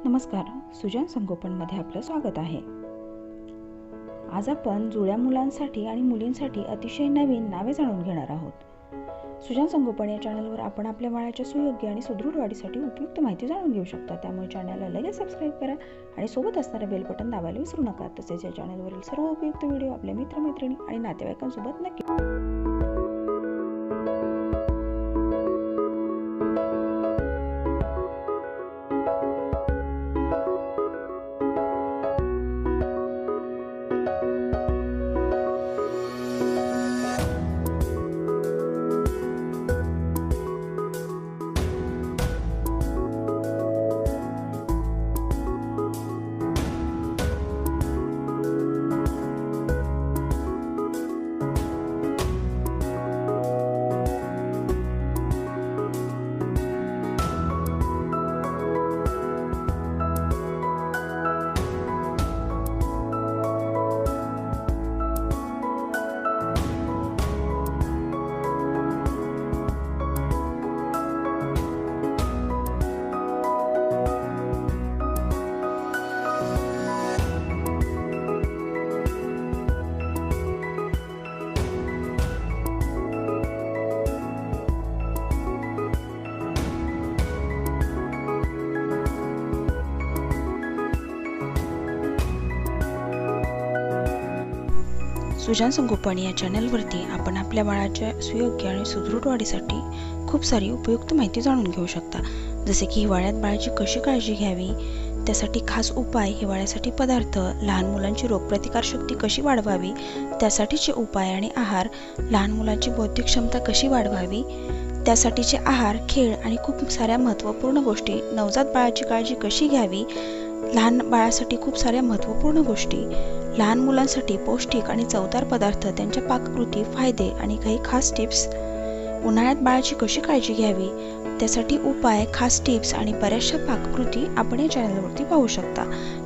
नमस्कार, सुजान संगोपनमध्ये आपलं स्वागत आहे। आज आपण जुळ्या मुलांसाठी आणि मुलींसाठी अतिशय नवीन नावे जाणून घेणार आहोत। सुजान संगोपन या चॅनलवर आपण आपल्या बाळाच्या सुयोग्य आणि सुदृढ वाढीसाठी उपयुक्त माहिती जाणून घेऊ शकता। त्यामुळे चॅनलला लगेच सबस्क्राईब करा आणि सोबत असणारे बेल बटन दाबायला विसरू नका। तसेच या चॅनलवरील सर्व उपयुक्त व्हिडिओ आपल्या मित्रमैत्रिणी आणि नातेवाईकांसोबत नक्की सुजान संगोपन या चॅनलवरती आपण आपल्या बाळाच्या सुयोग्य आणि सुदृढ वाढीसाठी खूप सारी उपयुक्त माहिती जाणून घेऊ शकता। जसे की हिवाळ्यात बाळाची कशी काळजी घ्यावी, त्यासाठी खास उपाय, हिवाळ्यासाठी पदार्थ, लहान मुलांची रोगप्रतिकार शक्ती कशी वाढवावी, त्यासाठीचे उपाय आणि आहार, लहान मुलांची बौद्धिक क्षमता कशी वाढवावी, त्यासाठीचे आहार, खेळ आणि खूप साऱ्या महत्त्वपूर्ण गोष्टी, नवजात बाळाची काळजी कशी घ्यावी, लहान बाळासाठी खूप साऱ्या महत्त्वपूर्ण गोष्टी, लहान मुलांसाठी पौष्टिक आणि चवदार पदार्थ, त्यांच्या पाककृती, फायदे आणि काही खास टिप्स, उन्हाळ्यात बाळाची कशी काळजी घ्यावी, त्यासाठी उपाय, खास टिप्स आणि बऱ्याचशा पाककृती आपण या चॅनलवरती पाहू शकता।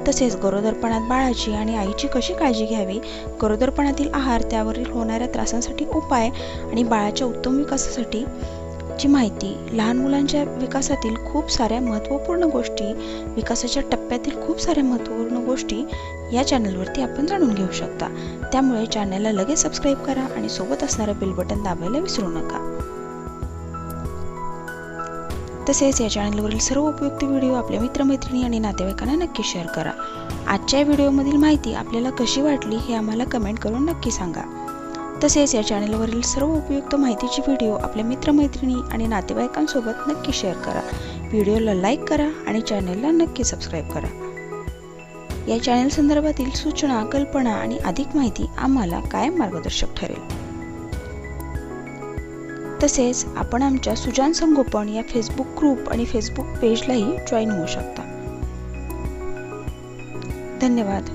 तसेच गरोदरपणात बाळाची आणि आईची कशी काळजी घ्यावी, गरोदरपणातील आहार, त्यावरील होणाऱ्या त्रासांसाठी उपाय आणि बाळाच्या उत्तम विकासासाठी ची माहिती, लहान मुलांच्या विकासातील खूप साऱ्या महत्त्वपूर्ण गोष्टी, विकासाच्या टप्प्यातील खूप साऱ्या महत्त्वपूर्ण गोष्टी या चॅनलवरती आपण जाणून घेऊ शकता। त्यामुळे चॅनलला लगेच सबस्क्राईब करा आणि सोबत असणारं बेल बटन दाबायला विसरू नका। तसेच या चॅनलवरील सर्व उपयुक्त व्हिडिओ आपल्या मित्रमैत्रिणी आणि नातेवाईकांना नक्की शेअर करा। आजच्या व्हिडिओमधील माहिती आपल्याला कशी वाटली हे आम्हाला कमेंट करून नक्की सांगा। तसेच या चॅनलवरील सर्व उपयुक्त माहितीचे व्हिडिओ आपल्या मित्रमैत्रिणी आणि नातेवाईकांसोबत नक्की शेअर करा। व्हिडिओला लाईक करा आणि चॅनलला नक्की सबस्क्राईब करा। या चॅनल संदर्भातील सूचना, कल्पना आणि अधिक माहिती आम्हाला कायम मार्गदर्शक ठरेल। तसेच आपण आमच्या सुजान संगोपन या फेसबुक ग्रुप आणि फेसबुक पेजलाही जॉईन होऊ शकता। धन्यवाद।